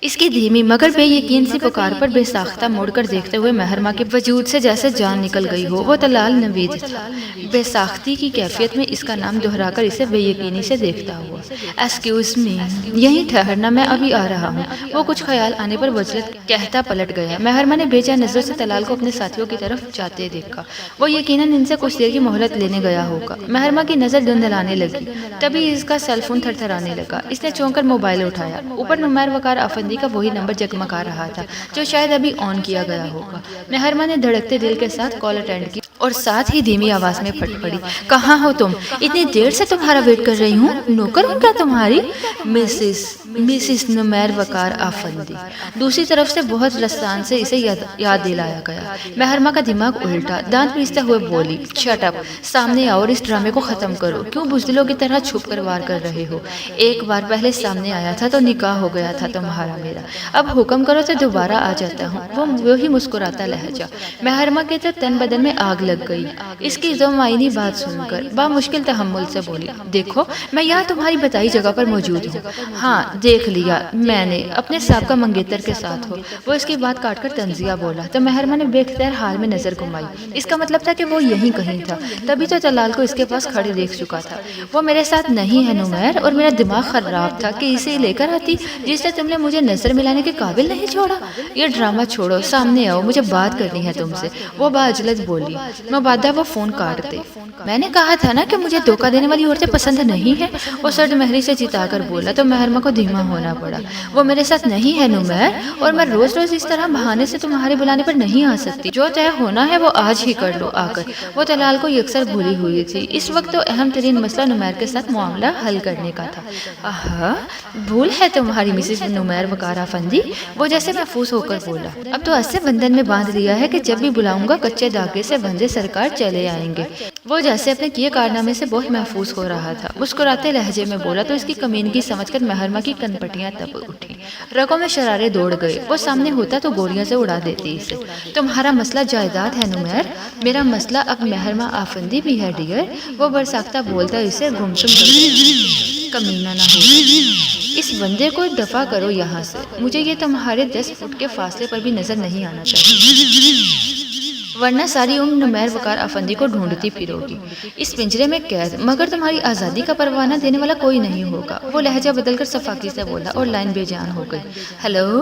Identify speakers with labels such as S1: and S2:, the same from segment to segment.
S1: اس کی دھیمی مگر بے یقین سی پکار پر بے ساختہ مڑ کر دیکھتے ہوئے مہرماں کے وجود سے جیسے جان نکل گئی ہو۔ وہ طلال نوید تھا۔ بے ساختی کی کیفیت میں اس کا نام دہرا کر اسے بے یقینی سے دیکھتا ہوا۔ ایکسکیوز می، یہیں ٹھہرنا، میں ابھی آ رہا ہوں۔ وہ کچھ خیال آنے پر وجلت کہتا پلٹ گیا۔ مہرماں نے بے چین نظروں سے طلال کو اپنے ساتھیوں کی طرف جاتے دیکھا۔ وہ یقیناً ان سے کچھ دیر کی مہلت لینے گیا ہوگا۔ مہرماں کی نظر دھندلانے لگی۔ تبھی اس کا سیل فون تھر تھرانے لگا۔ اس نے چونک کر موبائل اٹھایا۔ اوپر نمیر وقار افندی کا وہی نمبر جگمگا رہا تھا جو شاید ابھی آن کیا گیا ہوگا۔ مہرماں نے دھڑکتے دل کے ساتھ کال اٹینڈ کی اور ساتھ ہی دھیمی آواز میں پھٹ پڑی، کہاں ہو تم؟ اتنی دیر سے تمہارا ویٹ کر رہی ہوں۔ نوکر ہوں کیا تمہاری؟ مسز نمیر وقار افندی۔ دوسری طرف سے بہت رسان سے اسے یاد دلایا گیا۔ مہرماں کا دماغ الٹا، دانت پیستے ہوئے بولی، شٹ اپ، سامنے آؤ اور اس ڈرامے کو ختم کرو۔ کیوں بزدلوں کی طرح چھپ کر وار کر رہے ہو؟ ایک بار پہلے سامنے آیا تھا تو نکاح ہو گیا تھا تمہارا میرا، اب حکم کرو تو دوبارہ آ جاتا ہوں۔ وہی مسکراتا لہجہ۔ مہرماں کے تو تن بدن میں آگ لگ گئی۔ اس کی دو معنی بات سن کر بامشکل تحمل سے بولی، دیکھو میں یہاں تمہاری بتائی جگہ پر موجود ہوں۔ ہاں دیکھ لیا میں نے، اپنے سابقہ منگیتر کے ساتھ ہو۔ وہ اس کی بات کاٹ کر تنزیہ بولا تو مہرماں نے بے اختیار حال میں نظر گھمائی۔ اس کا مطلب تھا کہ وہ یہیں کہیں تھا، تبھی تو طلال کو اس کے پاس کھڑے دیکھ چکا تھا۔ وہ میرے ساتھ نہیں ہے نمیر، اور میرا دماغ خراب تھا کہ اسے لے کر آتی جس سے تم نے مجھے نظر ملانے کے قابل نہیں چھوڑا۔ یہ ڈرامہ چھوڑو، سامنے آؤ، مجھے بات کرنی ہے تم سے، وہ باعجلت بولی۔ مبادہ وہ فون کاٹ دے۔ میں نے کہا تھا نا کہ مجھے دھوکہ دینے والی عورتیں پسند نہیں ہے، وہ سرد مہری سے جتا کر بولا تو مہرماں کو دھیما ہونا پڑا۔ وہ میرے ساتھ نہیں ہے نمیر، اور میں روز روز اس طرح بہانے سے تمہارے بلانے پر نہیں آ سکتی۔ جو طے ہونا ہے وہ آج ہی کر لو آ کر۔ وہ طلال کو یکسر بھولی ہوئی تھی۔ اس وقت تو اہم ترین مسئلہ نمیر کے ساتھ معاملہ حل کرنے کا تھا۔ آہا، بھول ہے تمہاری مسز نمیر وقار افندی، وہ جیسے محفوظ ہو کر بولا۔ اب تو ایسے بندھن میں باندھ لیا ہے کہ جب بھی بلاؤں گا کچے دھاگے سے بندھے سرکار چلے آئیں گے۔ وہ جیسے اپنے کیے کارنامے سے بہت محفوظ ہو رہا تھا۔ مسکراتے لہجے میں بولا تو اس کی کمینگی سمجھ کر مہرماں کی کنپٹیاں تب اٹھی، رگوں میں شرارے دوڑ گئے۔ وہ سامنے ہوتا تو گولیاں سے اڑا دیتی اسے۔ تمہارا مسئلہ جائیداد ہے نمیر، میرا مسئلہ اب مہرماں افندی بھی ہے ڈیئر۔ وہ برساختہ بولتا اسے گمسم کر دیا، کمینہ نہ ہو، اس بندے کو دفع کرو یہاں سے۔ مجھے یہ تمہارے 10 فٹ کے فاصلے پر بھی نظر نہیں آنا چاہیے، ورنہ ساری عمر نمیر وقار افندی کو ڈھونڈتی پھرو گی، اس پنجرے میں قید۔ مگر تمہاری آزادی کا پروانہ دینے والا کوئی نہیں ہوگا۔ وہ لہجہ بدل کر صفاقی سے بولا اور لائن بے جان ہو گئی۔ ہیلو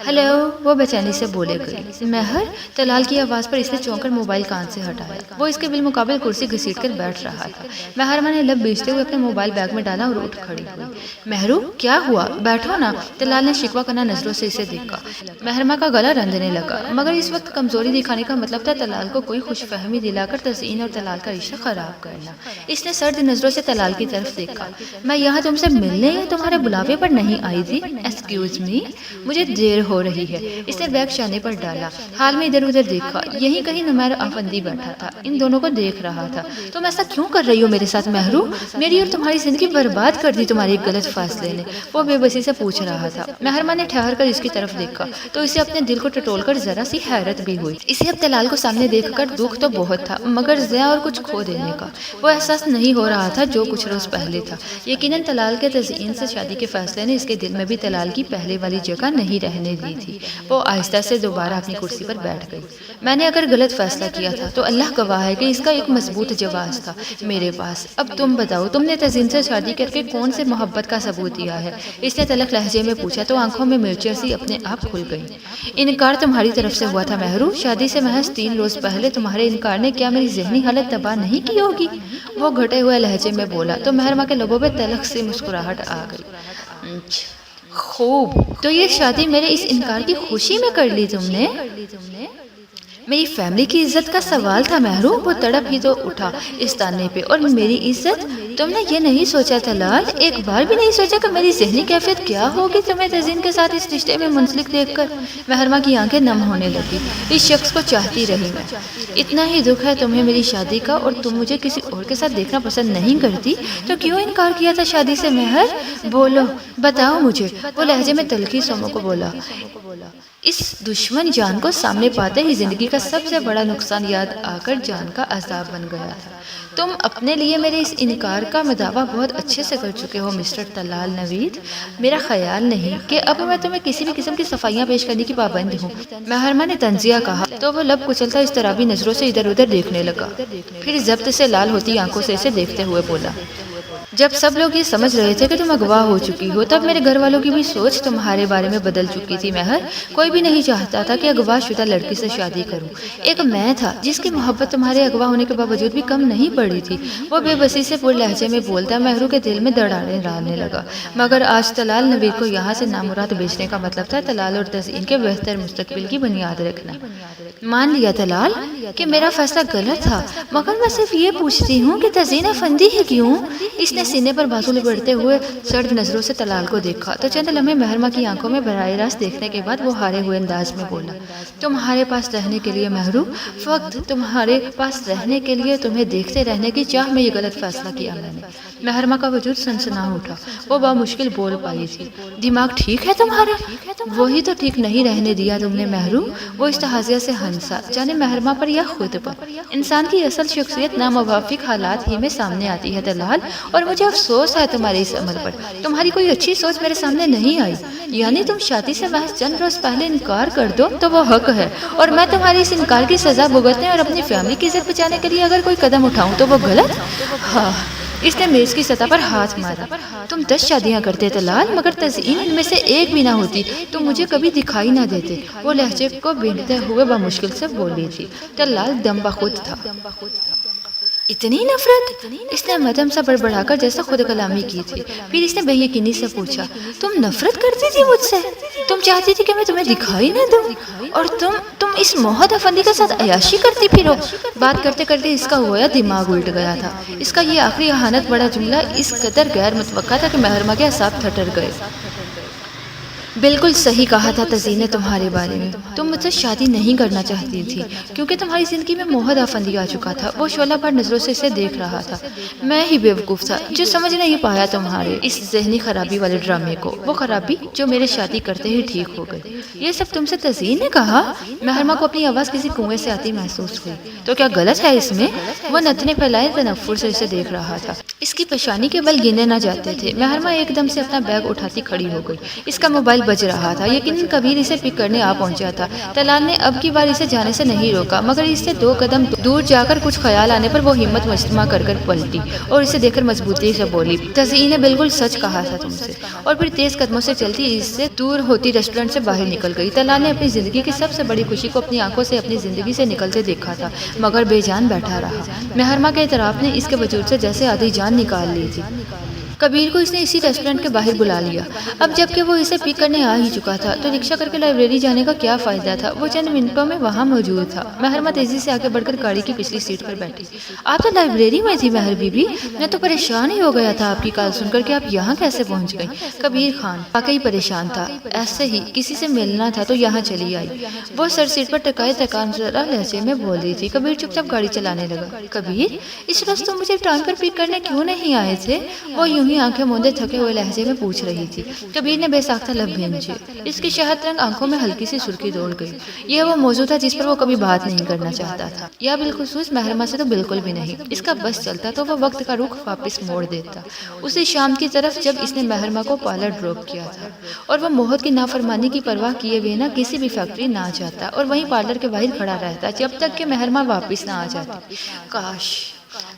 S1: ہیلو، وہ بے چینی سے بولے گئی۔ مہر، طلال کی آواز پر اس نے چونک کر موبائل کان سے ہٹایا۔ وہ اس کے بالمقابل کرسی گھسیٹ کر بیٹھ رہا تھا۔ مہرماں نے لب بیچتے ہوئے اپنے موبائل بیگ میں ڈالا اور اٹھ کھڑی ہوئی۔ مہرو کیا ہوا، بیٹھو نا۔ طلال نے شکوہ کرنا نظروں سے اسے دیکھا۔ مہرماں کا گلا رندنے لگا، مگر اس وقت کمزوری دکھانے کا مطلب تھا طلال کو کوئی خوش فہمی دلا کر تزئین اور طلال کا رشتہ خراب کرنا۔ اس نے سرد نظروں سے طلال کی طرف دیکھا۔ میں یہاں تم سے ملنے یا تمہارے بلاوے پر نہیں آئی تھی۔ ایکسکیوز می، مجھے دیر ہو رہی ہے۔ اس نے بیگ شانے پر ڈالا، حال میں ادھر ادھر دیکھا۔ یہیں کہیں نمیر افندی بیٹھا تھا، ان دونوں کو دیکھ رہا تھا۔ تم ایسا کیوں کر رہی ہو میرے ساتھ مہرو؟ میری اور تمہاری زندگی برباد کر دی تمہاری ایک غلط فیصلے نے، وہ بے بسی سے پوچھ رہا تھا۔ مہرماں نے ٹھہر کر اس کی طرف دیکھا تو اسے اپنے دل کو ٹٹول کر ذرا سی حیرت بھی ہوئی۔ اسے اب طلال کو سامنے دیکھ کر دکھ تو بہت تھا، مگر ضیاء اور کچھ کھو دینے کا وہ احساس نہیں ہو رہا تھا جو کچھ روز پہلے تھا۔ یقیناً طلال کے تزئین سے شادی کے فیصلے نے اس کے دل میں بھی طلال کی پہلے والی جگہ نہیں رہنے دی تھی۔ وہ آہستہ سے دوبارہ اپنی کرسی پر بیٹھ گئی۔ میں نے اگر غلط فیصلہ کیا تھا تو اللہ گواہ ہے کہ اس کا ایک مضبوط جواز تھا میرے پاس۔ اب تم بتاؤ، تم نے تزئین سے شادی کر کے کون سے محبت کا ثبوت دیا ہے؟ اس نے تلخ لہجے میں پوچھا تو آنکھوں میں مرچیں سی اپنے آپ کھل گئی۔ انکار تمہاری طرف سے ہوا تھا مہرو، شادی سے محض 3 روز پہلے تمہارے انکار نے کیا میری ذہنی حالت تباہ نہیں کی ہوگی؟ وہ گھٹے ہوئے لہجے میں بولا تو مہرماں کے لبوں پہ تلخ سی مسکراہٹ آ گئی۔ خوب، تو یہ شادی میرے اس انکار کی خوشی میں کر لی تم نے؟ میری فیملی کی عزت کا سوال تھا مہرو، وہ تڑپ ہی تو اٹھا اس تانے پہ۔ اور میری عزت؟ تم نے یہ نہیں سوچا طلال، ایک بار بھی نہیں سوچا کہ میری ذہنی کیفیت کیا ہوگی تمہیں تزئین کے ساتھ اس رشتے میں منسلک دیکھ کر؟ مہرماں کی آنکھیں نم ہونے لگی۔ اس شخص کو چاہتی رہی میں، اتنا ہی دکھ ہے تمہیں میری شادی کا، اور تم مجھے کسی اور کے ساتھ دیکھنا پسند نہیں کرتی تو کیوں انکار کیا تھا شادی سے مہر؟ بولو، بتاؤ مجھے، وہ لہجے میں تلخی سموں کو بولا۔ اس دشمن جان کو سامنے پاتے ہی زندگی کا سب سے بڑا نقصان یاد آ کر جان کا عذاب بن گیا تھا۔ تم اپنے لیے میرے اس انکار کا مداوع بہت اچھے سے کر چکے ہو مسٹر طلال نوید۔ میرا خیال نہیں کہ اب میں تمہیں کسی بھی قسم کی صفائیاں پیش کرنے کی پابند ہوں، محرمہ نے تنزیہ کہا تو وہ لب کچلتا اس طرح بھی نظروں سے ادھر ادھر دیکھنے لگا، پھر ضبط سے لال ہوتی آنکھوں سے اسے دیکھتے ہوئے بولا، جب سب لوگ یہ سمجھ رہے تھے کہ تم اغوا ہو چکی ہو تب میرے گھر والوں کی بھی سوچ تمہارے بارے میں بدل چکی تھی مہر۔ کوئی بھی نہیں چاہتا تھا کہ اغوا شدہ لڑکی سے شادی کروں، ایک میں تھا جس کی محبت تمہارے اغوا ہونے کے باوجود بھی کم نہیں پڑی تھی۔ وہ بے بسی سے پر لہجے میں بولتا مہرو کے دل میں دڑاڑیں ڈالنے لگا، مگر آج طلال نوید کو یہاں سے نامراد بیچنے کا مطلب تھا طلال اور تزئین کے بہتر مستقبل کی بنیاد رکھنا۔ مان لیا طلال کہ میرا فیصلہ غلط تھا، مگر میں صرف یہ پوچھتی ہوں کہ تزئین افندی ہے کیوں؟ اس نے سینے پر بازو لپیٹتے ہوئے سرد نظروں سے طلال کو دیکھا تو چند لمحے محرمہ کی آنکھوں میں براہ راست دیکھنے کے بعد وہ ہارے ہوئے انداز میں بولا، تمہارے پاس رہنے کے لیے مہرو، فقط تمہارے پاس رہنے کے لیے، تمہیں دیکھتے رہنے کی چاہ میں یہ غلط فیصلہ کیا میں نے۔ محرمہ کا وجود سنسنا اٹھا، وہ بامشکل بول پائی تھی، دماغ ٹھیک ہے تمہارا؟ وہی تو ٹھیک نہیں رہنے دیا تم نے مہرو، وہ استہزاء سے ہنسا، جانے محرمہ پر یا خود پر۔ انسان کی اصل شخصیت ناموافق حالات ہی میں سامنے آتی ہے طلال، اور مجھے افسوس ہے تمہارے اس عمل پر، تمہاری کوئی اچھی سوچ میرے سامنے نہیں آئی۔ یعنی تم شادی سے محض چند روز پہلے انکار کر دو تو وہ حق ہے، اور میں تمہاری اس انکار کی سزا بھگتنے اور اپنی فیملی کی عزت بچانے کے لیے اگر کوئی قدم اٹھاؤں تو وہ غلط؟ ہاں، اس نے میز کی سطح پر ہاتھ مارا، تم 10 شادیاں کرتے طلال، مگر تزئین ان میں سے ایک بھی نہ ہوتی، تم مجھے کبھی دکھائی نہ دیتے۔ وہ لہجے کو بینتے ہوئے بمشکل سے بولی تھی۔ طلال دم بخود تھا۔ اتنی نفرت؟ اس نے مدم سا بڑبڑا کر جیسا خود کلامی کی تھی، پھر اس نے بے یقینی سے پوچھا، تم نفرت کرتی تھی مجھ سے؟ تم چاہتی تھی کہ میں تمہیں دکھائی نہ دوں، اور تم اس موہد افندی کے ساتھ عیاشی کرتی پھرو؟ بات کرتے کرتے اس کا گویا دماغ الٹ گیا تھا۔ اس کا یہ آخری اہانت بڑا جملہ اس قدر غیر متوقع تھا کہ محرمہ کے اعصاب تھٹر گئے۔ بالکل صحیح کہا تھا تزئین نے تمہارے بارے میں، تم مجھ سے شادی نہیں کرنا چاہتی تھی کیونکہ تمہاری زندگی میں موہد آفندی آ چکا تھا۔ وہ شعلہ بھر نظروں سے اسے دیکھ رہا تھا۔ میں ہی بیوقوف تھا جو سمجھ نہیں پایا تمہارے اس ذہنی خرابی والے ڈرامے کو، وہ خرابی جو میرے شادی کرتے ہی ٹھیک ہو گئی۔ یہ سب تم سے تزئین نے کہا؟ محرمہ کو اپنی آواز کسی کنویں سے آتی محسوس ہوئی۔ تو کیا غلط ہے اس میں؟ وہ نتنے پھیلائے تنفر سے اسے دیکھ رہا تھا۔ اس کی پیشانی کے بل گنے نہ جاتے تھے۔ محرمہ ایک دم سے اپنا بیگ اٹھاتی کھڑی ہو گئی۔ اس کا موبائل بج رہا تھا، یقیناً کبیر اسے پک کرنے آ پہنچا تھا۔ طلال نے اب کی بار اسے جانے سے نہیں روکا، مگر اس سے 2 قدم دور جا کر کچھ خیال آنے پر وہ ہمت مجتمع کر کر پلٹی اور اسے دیکھ کر مضبوطی سے بولی، تزئین نے بالکل سچ کہا تھا تم سے، اور پھر تیز قدموں سے چلتی اس سے دور ہوتی ریسٹورنٹ سے باہر نکل گئی۔ طلال نے اپنی زندگی کی سب سے بڑی خوشی کو اپنی آنکھوں سے اپنی زندگی سے نکلتے دیکھا تھا، مگر بے جان بیٹھا رہا۔ محرمہ کے اعتراف نے اس کے وجود سے جیسے آدھی جان نکال لی تھی۔ کبیر کو اس نے اسی ریسٹورنٹ کے باہر بلا لیا۔ اب جب کہ وہ اسے پک کرنے آ ہی چکا تھا تو رکشہ کر کے لائبریری جانے کا کیا فائدہ تھا؟ وہ چند منٹوں میں وہاں موجود تھا۔ محرمہ تیزی سے آگے بڑھ کر گاڑی کی پچھلی سیٹ پر بیٹھی۔ آپ تو لائبریری میں تھی مہر بی بی، میں تو پریشان ہی ہو گیا تھا آپ کی کال سن کر کہ آپ یہاں کیسے پہنچ گئی۔ کبیر خان واقعی پریشان تھا، ایسے ہی کسی سے ملنا تھا تو یہاں چلی آئی۔ وہ سر سیٹ پر ٹکائے تکان زدہ لہجے میں بول رہی تھی۔ کبیر چپ چاپ گاڑی چلانے لگا۔ کبیر، اس روز تم مجھے ٹائم پر پک کرنے کیوں نہیں آئے تھے؟ وہ یوں ہی آنکھیں موندے تھکے ہوئے لہجے میں پوچھ رہی تھی۔ کبیر نے بے ساختہ لب بھینچے۔ اس کی شہد رنگ آنکھوں میں ہلکی سی سرخی دوڑ گئی۔ یہ وہ موضوع تھا جس پر وہ کبھی بات نہیں کرنا چاہتا تھا، یا بالخصوص محرمہ سے تو بالکل بھی نہیں۔ اس کا بس چلتا تو وہ وقت کا رخ واپس موڑ دیتا، اسی شام کی طرف جب اس نے محرمہ کو پارلر ڈراپ کیا تھا، اور وہ موہد کی نافرمانی کی پرواہ کیے بنا کسی بھی فیکٹری نہ جاتا اور وہیں پارلر کے باہر کھڑا رہتا جب تک کہ محرمہ واپس نہ آ جاتی۔ کاش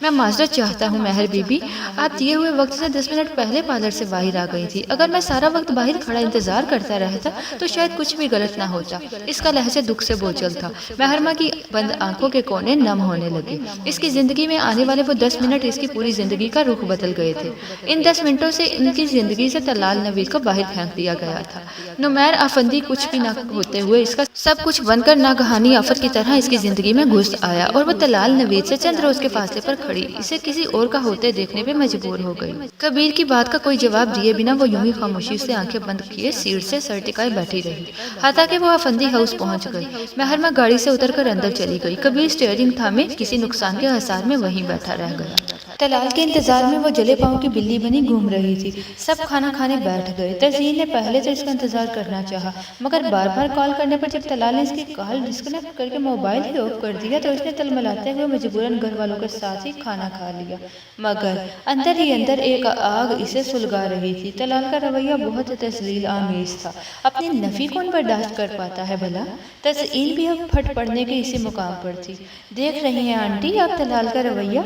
S1: میں معذرت چاہتا ہوں مہر بی بی، آپ دیے ہوئے وقت سے 10 منٹ پہلے پارلر سے باہر آ گئی تھی۔ اگر میں سارا وقت باہر کھڑا انتظار کرتا رہتا تو شاید کچھ بھی غلط نہ ہوتا۔ اس کا لہجہ دکھ سے بوجھل تھا۔ محرمہ کی بند آنکھوں کے کونے نم ہونے لگے۔ اس کی زندگی میں آنے والے وہ 10 منٹ اس کی پوری زندگی کا رخ بدل گئے تھے۔ ان 10 منٹوں سے ان کی زندگی سے طلال نوید کو باہر پھینک دیا گیا تھا۔ نمیر آفندی کچھ بھی نہ ہوتے ہوئے اس کا سب کچھ بن کر ناگہانی آفت کی طرح اس کی زندگی میں گھس آیا، اور وہ طلال نوید سے چند روز کے فاصلے پر کھڑی اسے کسی اور کا ہوتے دیکھنے پہ مجبور ہو گئی۔ کبیر کی بات کا کوئی جواب دیے بنا وہ یوں ہی خاموشی سے آنکھیں بند کیے سیٹ سے سر ٹکائے بیٹھی رہی، حتیٰ کہ وہ آفندی ہاؤس پہنچ گئی۔ محرمہ گاڑی سے اتر کر اندر چلی گئی۔ کبیر اسٹیئرنگ تھامے کسی نقصان کے آثار میں وہیں بیٹھا رہ گیا۔ طلال کے انتظار میں وہ جلے پاؤں کی بلی بنی گھوم رہی تھی۔ سب کھانا کھانے بیٹھ گئے۔ تزین نے پہلے تو اس کا انتظار کرنا چاہا، مگر بار بار کال کرنے پر جب طلال نے اس کی کال ڈسکنیکٹ کر کے موبائل ہی آف کر دیا تو اس نے تلملاتے ہوئے مجبوراً گھر والوں کے ساتھ ہی کھانا کھا لیا، مگر اندر ہی اندر ایک آگ اسے سلگا رہی تھی۔ طلال کا رویہ بہت تذلیل آمیز تھا۔ اپنی نفی کون برداشت کر پاتا ہے بھلا؟ تزین بھی اب پھٹ پڑنے کے اسی مقام پر تھی۔ دیکھ رہی ہیں آنٹی آپ طلال کا رویہ،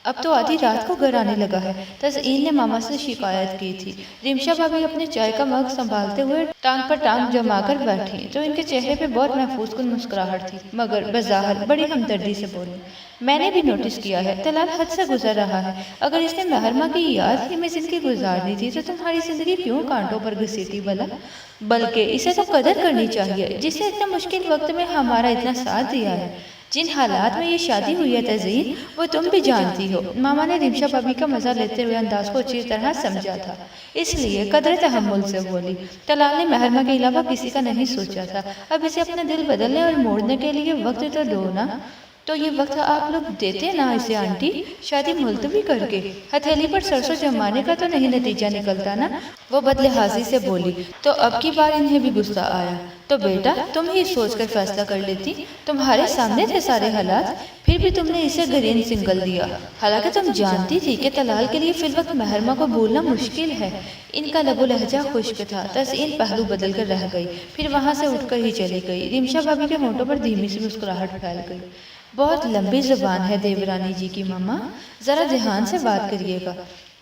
S1: اب تو آدھی رات کو گھر آنے لگا ہے۔ تزین نے ماما سے شکایت کی تھی۔ ریمشا بھابی اپنے چائے کا مگ سنبھالتے ہوئے ٹانگ پر ٹانگ جما کر بیٹھی تو ان کے چہرے پہ بہت محفوظ کن مسکراہٹ تھی، مگر بظاہر بڑی ہمدردی سے بولی، میں نے بھی نوٹس کیا ہے طلال حد سے گزر رہا ہے۔ اگر اس نے محرمہ کی یاد ہی میں زندگی گزارنی تھی تو تمہاری زندگی کیوں کانٹوں پر گھسیٹی بھلا؟ بلکہ اسے تو قدر کرنی چاہیے جس نے اتنے مشکل وقت میں ہمارا اتنا ساتھ دیا ہے۔ جن حالات میں یہ شادی ہوئی ہے تزین، وہ تم بھی جانتی ہو۔ ماما نے ریمشا بھابی کا مزہ لیتے ہوئے انداز کو اچھی طرح سمجھا تھا، اس لیے قدر تحمل سے بولی، طلال نے محرمہ کے علاوہ کسی کا نہیں سوچا تھا، اب اسے اپنا دل بدلنے اور موڑنے کے لیے وقت تو دو نا۔ تو یہ وقت آپ لوگ دیتے نا اسے آنٹی، شادی ملتوی کر کے ہتھیلی پر سرسوں جمانے کا تو نہیں نتیجہ نکلتا نا، وہ بدلحاظی سے بولی۔ تو اب کی بار انہیں بھی غصہ آیا، تو بیٹا تم ہی سوچ کر فیصلہ کر لیتی، تمہارے سامنے تھے سارے حالات، پھر بھی تم نے اسے گرین سنگل دیا، حالانکہ تم جانتی تھی کہ طلال کے لیے فی الوقت محرمہ کو بھولنا مشکل ہے۔ ان کا لب و لہجہ خشک تھا۔ تزین پہلو بدل کر رہ گئی، پھر وہاں سے اٹھ کر ہی چلی گئی۔ ریمشا بھابی کے ہونٹوں پر دھیمی سی مسکراہٹ پھیل گئی۔ بہت لمبی زبان ہے دیورانی جی کی ماما، ذرا دھیان سے بات کریے گا،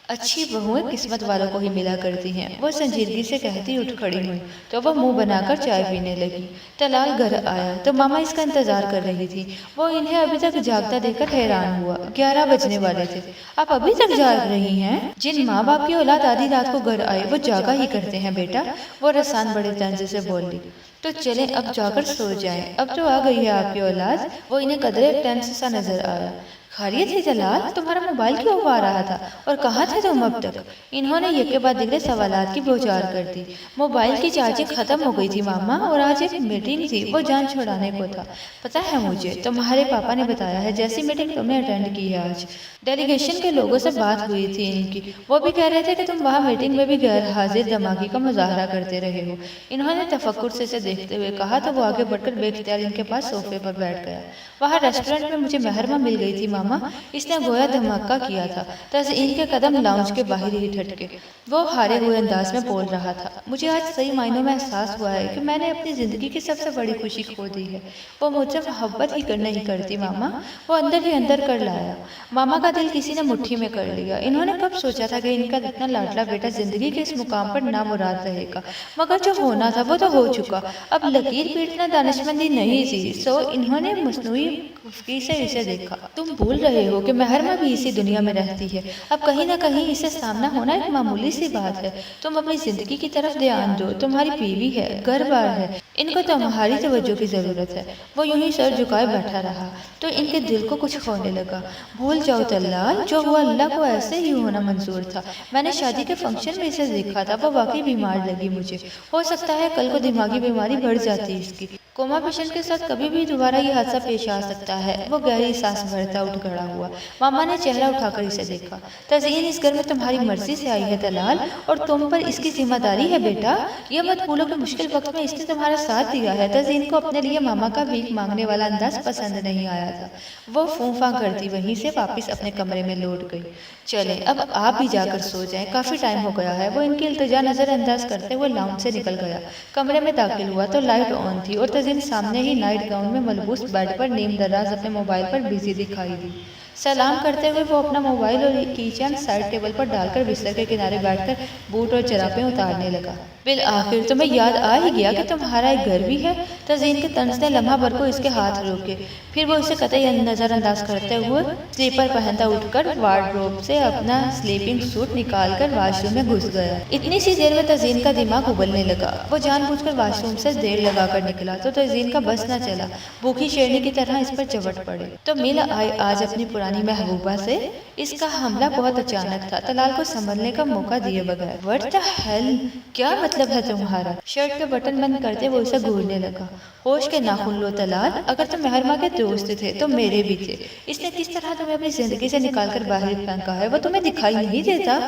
S1: اچھی بہویں قسمت والوں کو ہی ملا کرتی ہیں، وہ سنجیدگی سے کہتی اٹھ کھڑی ہوئی تو وہ منہ بنا کر چائے پینے لگی۔ طلال گھر آیا تو ماما اس کا انتظار کر رہی تھی، وہ انہیں ابھی تک جاگتا دیکھ کر حیران ہوا۔ 11 بجنے والے تھے، آپ ابھی تک جاگ رہی ہیں؟ جن ماں باپ کی اولاد آدھی رات کو گھر آئے وہ جاگا ہی کرتے ہیں بیٹا، وہ رسان بڑے طنز سے بولی۔ تو چلیں اب جا کر سو جائیں، اب تو آ گئی ہے آپ کی اولاد، وہ انہیں قدرے ٹینس سا نظر آیا۔ خیریت ہے طلال، تمہارا موبائل کیوں آ رہا تھا اور کہاں تھے تم اب تک؟ انہوں نے یک کے بعد دیگر سوالات کی بوچھار کر دی۔ موبائل کی چارجنگ ختم ہو گئی تھی ماما، اور آج ایک میٹنگ تھی، وہ جان چھڑانے کو تھا۔ پتہ ہے مجھے، تمہارے پاپا نے بتایا ہے جیسی میٹنگ تم نے اٹینڈ کی ہے آج، ڈیلیگیشن کے لوگوں سے بات ہوئی تھی ان کی، وہ بھی کہہ رہے تھے کہ تم وہاں میٹنگ میں بھی غیر حاضر دماغی کا مظاہرہ کرتے رہے ہو۔ انہوں نے تفکر سے اسے دیکھتے ہوئے کہا تو وہ آگے بڑھ کر بے اختیار ان کے پاس صوفے پر بیٹھ گیا۔ وہاں ریسٹورنٹ میں مجھے محرمہ مل گئی تھی ماما، اس نے گویا دھماکہ کیا تھا۔ تزین کے قدم لاؤنج کے باہر ہی ٹھٹکے، وہ ہارے ہوئے انداز میں بول رہا تھا، مجھے آج صحیح معنوں میں احساس ہوا ہے کہ میں نے اپنی زندگی کی سب سے بڑی خوشی کھو دی ہے۔ وہ مجھ سے محبت ہی نہیں کرتی ماما، وہ اندر ہی اندر کر لایا۔ ماما کا دل کسی نے مٹھی میں کر لیا۔ انہوں نے کب سوچا تھا کہ ان کا اتنا لاڈلا بیٹا زندگی کے اس مقام پر نامراد رہے گا، مگر جو ہونا تھا وہ تو ہو چکا۔ اب لکیر پیٹنا دانشمندی نہیں تھی، سو انہوں نے مصنوعی خفگی سے اسے دیکھا۔ تم بھول رہے ہو کہ محرمہ بھی اسی دنیا میں رہتی ہے، اب کہیں نہ کہیں اسے سامنا ہونا ایک معمولی سی بات ہے۔ تم اپنی زندگی کی طرف دھیان دو، تمہاری بیوی ہے، گھر بار ہے، ان کو تمہاری توجہ کی ضرورت ہے۔ وہ یوں ہی سر جھکائے بیٹھا رہا تو ان کے دل کو کچھ ہونے لگا۔ بھول جاؤ طلال، جو ہوا اللہ کو ایسے ہی ہونا منظور تھا۔ میں نے شادی کے فنکشن میں اسے دیکھا تھا، وہ واقعی بیمار لگی مجھے، ہو سکتا ہے کل کو دماغی بیماری بڑھ جاتی اس کی، کوما پیشنٹ کے ساتھ کبھی بھی دوبارہ یہ حادثہ پیش آ سکتا ہے۔ وہ گہری سانس بھرتا اٹھ کھڑا ہوا۔ ماما نے چہرہ اٹھا کر اسے دیکھا۔ تزین اس گھر میں تمہاری مرضی سے آئی ہے طلال، اور تم پر اس کی ذمہ داری ہے بیٹا۔ یہ مت بھولو کہ مشکل وقت میں اس نے تمہارا ساتھ دیا ہے۔ تزین کو اپنے لیے ماما کا بھیک مانگنے والا انداز پسند نہیں آیا تھا۔ وہ فوں فاں کرتی وہیں سے واپس اپنے کمرے میں لوٹ گئی۔ چلیں اب آپ بھی جا کر سو جائیں، کافی ٹائم ہو گیا ہے۔ وہ ان کی التجا نظر انداز کرتے ہوئے لاؤنج سے نکل گیا۔ کمرے میں داخل ہوا تو لائٹ آن تھی اور تزین سامنے ہی نائٹ گاؤن میں ملبوس بیڈ پر نیم دراز اپنے موبائل پر بزی دکھائی دی۔ سلام کرتے ہوئے وہ اپنا موبائل اور کی چین سائڈ ٹیبل پر ڈال کر بستر کے کنارے بیٹھ کر بوٹ اور چراپیں اتارنے لگا۔ بالآخر تمہیں یاد آ ہی گیا کہ تمہارا ایک گھر بھی ہے۔ تزین کے طنز نے لمحہ بھر کو اس کے ہاتھ روکے، پھر وہ اسے قطعی نظر انداز کرتے ہوئے سلیپر پہنتا اٹھ کر وارڈروب سے اپنا سلیپنگ سوٹ نکال کر واش روم میں گھس گیا۔ اتنی سی دیر میں تزین کا دماغ ابلنے لگا۔ وہ جان بوجھ کر واش روم سے دیر لگا کر نکلا تو تزین کا بس نہ چلا، بھوکی شیرنی کی طرح اس پر چوٹ پڑے۔ تو مل آئے آج اپنی پرانی محبوبہ سے۔ اس کا حملہ بہت اچانک تھا، طلال کو سنبھلنے کا موقع دیے بغیر۔ What the hell؟ کیا مطلب ہے تمہارا؟ شرٹ کے بٹن بند کرتے وہ اسے گھورنے لگا۔ ہوش کے ناخن لو طلال، اگر تم مہرما کے دوست تھے تو میرے بھی تھے۔ اس نے کس طرح تمہیں اپنی زندگی سے نکال کر باہر پھینکا ہے وہ تمہیں دکھائی نہیں دیتا؟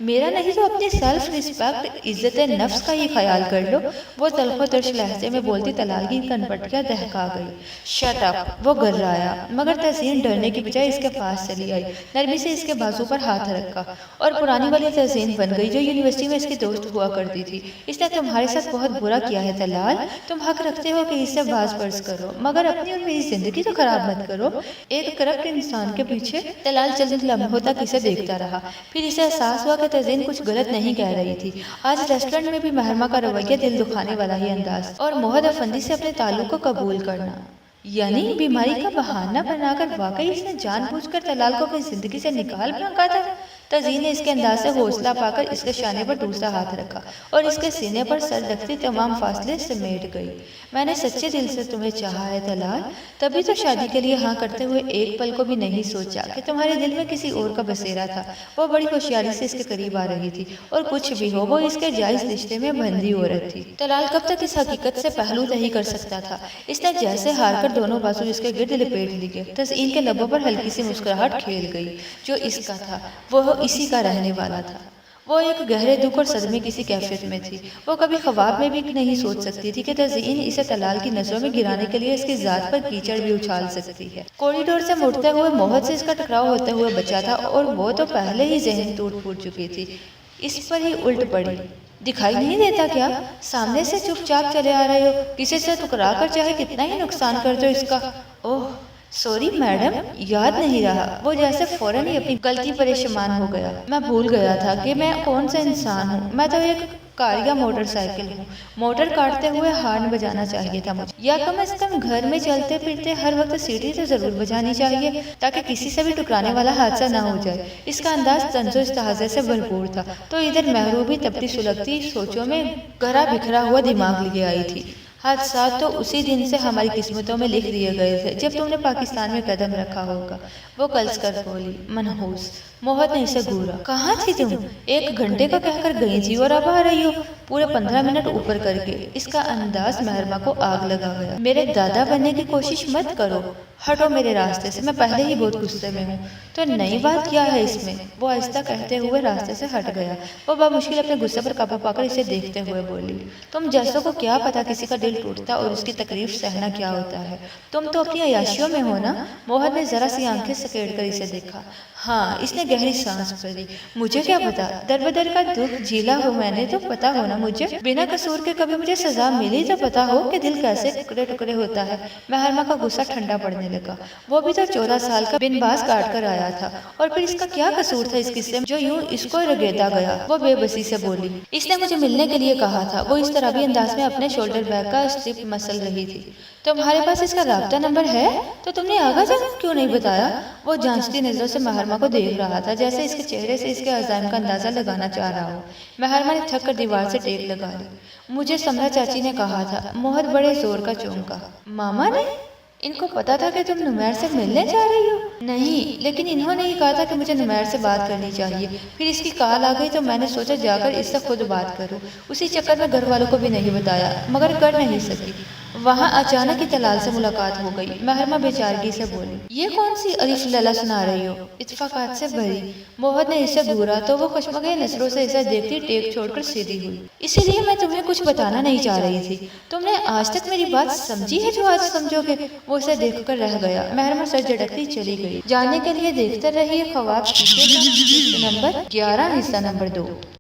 S1: میرا نہیں تو اپنی سیلف ریسپیکٹ، عزت نفس کا ہی خیال کر لو۔ وہ تلخ و ترش لہجے میں بولتی طلال کی کن پٹکیاں دہکا گئی۔ شٹ اپ، وہ گھررایا، مگر تحسین ڈرنے کی بجائے اس کے پاس چلی آئی، نرمی سے اس کے بازو پر ہاتھ رکھا، اور پرانی والی تحسین بن گئی جو یونیورسٹی میں اس کی دوست ہوا کرتی تھی۔ اس نے تمہارے ساتھ بہت برا کیا ہے طلال، تم حق رکھتے ہو کہ اس سے باز پرس کرو، مگر اپنی اور میری زندگی تو خراب مت کرو۔ ایک کرپٹ انسان کے پیچھے طلال چند لمحوں تک اسے دیکھتا رہا، پھر اسے احساس ہوا کہ تزین کچھ غلط نہیں کہہ رہی تھی۔ آج ریسٹورنٹ میں بھی مہرما کا رویہ دل دکھانے والا ہی انداز اور موہد افندی سے اپنے تعلق کو قبول کرنا، یعنی بیماری کا بہانہ بنا کر واقعی اس نے جان بوجھ کر طلال کو اپنی زندگی سے نکال پھینکا تھا۔ تزین نے اس کے انداز سے حوصلہ پا کر اس کے شانے پر دوسرا ہاتھ رکھا اور اس کے سینے پر سر رکھتی تمام فاصلے سمیٹ گئی۔ میں نے سچے دل سے تمہیں چاہا ہے طلال، تبھی تو شادی کے لیے ہاں کرتے ہوئے ایک پل کو بھی نہیں سوچا کہ تمہارے دل میں کسی اور کا بسیرا تھا۔ وہ بڑی ہوشیاری سے اس کے قریب آ رہی تھی، اور کچھ بھی ہو وہ اس کے جائز رشتے میں بندھی عورت تھی۔ طلال کب تک اس حقیقت سے پہلو نہیں کر سکتا تھا؟ اس نے جیسے ہار کر دونوں بازو اس کے گرد لپیٹ لیے۔ تزین کے لبوں پر ہلکی سی مسکراہٹ کھیل گئی۔ جو اس کا تھا وہ اسی کا رہنے والا تھا۔ وہ ایک گہرے دکھ اور صدمے کی سی کیفیت میں تھی۔ وہ کبھی خواب میں بھی نہیں سوچ سکتی تھی کہ تزین اسے طلال کی نظروں میں گرانے کے لیے اس کی ذات پر کیچڑ بھی اچھال سکتی ہے۔ کوریڈور سے مڑتے ہوئے موہد سے اس کا ٹکراؤ ہوتے ہوئے بچا تھا، اور وہ تو پہلے ہی ذہن ٹوٹ پھوٹ چکی تھی، اس پر ہی الٹ پڑی۔ دکھائی نہیں دیتا کیا؟ سامنے سے چپ چاپ چلے آ رہے ہو، کسی سے ٹکرا کر چاہے کتنا ہی نقصان کر دو اس کا۔ اوہ سوری میڈم، یاد نہیں رہا۔ وہ جیسے فوراً ہی اپنی غلطی پریشان ہو گیا۔ میں بھول گیا تھا کہ میں کون سا انسان ہوں، میں تو ایک کار یا موٹر سائیکل ہوں۔ موٹر کاٹتے ہوئے ہارن بجانا چاہیے تھا مجھے، یا کم از کم گھر میں چلتے پھرتے ہر وقت سیٹی تو ضرور بجانی چاہیے تاکہ کسی سے بھی ٹکرانے والا حادثہ نہ ہو جائے۔ اس کا انداز طنز و استہزاء سے بھرپور تھا، تو ادھر محروبی تپتی سلگتی سوچوں میں گہرا بکھرا ہوا دماغ لیے آئی تھی۔ حادثات تو اسی دن سے ہماری قسمتوں میں لکھ دیے گئے تھے جب تم نے پاکستان میں قدم رکھا ہوگا، وہ کلس کر بولی منحوس۔ موہد نے اسے گھورا۔ کہاں تھی تم؟ 1 گھنٹے کا کہہ کر گئی تھی اور اب آ رہی ہو پورے 15 منٹ اوپر کر کے۔ اس کا انداز مہرما کو آگ لگا گیا۔ میرے دادا بننے کی کوشش مت کرو، ہٹو میرے راستے سے، میں پہلے ہی بہت غصے میں ہوں۔ تو نئی بات کیا ہے اس میں؟ وہ آہستہ کہتے ہوئے راستے سے ہٹ گیا۔ وہ بمشکل اپنے غصے پر قابو پا کر اسے دیکھتے ہوئے بولی، تم جیسوں کو کیا پتا کسی کا دل ٹوٹتا اور اس کی تکلیف سہنا کیا ہوتا ہے؟ تم تو اپنی عیاشیوں میں ہو نا؟ موہد نے ذرا سی آنکھیں سکیڑ کر اسے دیکھا۔ ہاں، اس نے گہری سانس بھری۔ مجھے کیا پتا، در بدر کا دکھ جھیلا ہو میں نے تو پتا ہو نا مجھے، بنا قصور کے کبھی مجھے سزا ملی تو پتا ہو کہ دل کیسے ٹکڑے ٹکڑے ہوتا ہے۔ مہرما کا غصہ ٹھنڈا پڑنے لگا۔ وہ بھی تو 14 سال کا بن باز کاٹ کر آیا تھا، اور پھر اس کا کیا قصور تھا اس قصے میں جو یوں اس کو رگیدا گیا؟ وہ بے بسی سے بولی، اس نے مجھے ملنے کے لیے کہا تھا۔ وہ اس طرح بھی انداز میں اپنے شولڈر بیگ کا اسٹرپ مسل رہی تھی۔ تمہارے پاس اس کا رابطہ نمبر ہے؟ تو تم نے آگا جانا کیوں نہیں بتایا؟ وہ جانچتی نظروں سے مہرما کو دیکھ رہا تھا، جیسے اس کے چہرے سے اس کے عزائم کا اندازہ لگانا چاہ رہا ہو۔ مہرما نے تھک کر دیوار سے ٹیک لگا لی۔ مجھے سمرا چاچی نے کہا تھا۔ موہد بڑے زور کا چونکا۔ ماما نے؟ ان کو پتا تھا کہ تم نمیر سے ملنے جا رہی ہو؟ نہیں، لیکن انہوں نے ہی کہا تھا کہ مجھے نمیر سے بات کرنی چاہیے۔ پھر اس کی کال آ گئی تو میں نے سوچا جا کر اس سے خود بات کروں۔ اسی چکر میں گھر والوں کو بھی نہیں بتایا، مگر کر نہیں سکی۔ وہاں اچانک ہی طلال سے ملاقات ہو گئی۔ مہرما بیچارگی سے بولی، یہ کون سی الف للا سنا رہی ہو؟ اتفاقات سے بھری۔ موہد نے اسے گھورا تو وہ خشمگین نظروں سے اسے دیکھتی ٹیک چھوڑ کر سیدھی ہوئی۔ اسی لیے میں تمہیں کچھ بتانا نہیں چاہ رہی تھی۔ تم نے آج تک میری بات سمجھی ہے جو آج سمجھو گے؟ وہ اسے دیکھ کر رہ گیا۔ مہرما سر جھٹکتی چلی گئی۔ جاننے کے لیے دیکھتے رہیے خواب شیشے کا قسط نمبر 11 حصہ نمبر 2۔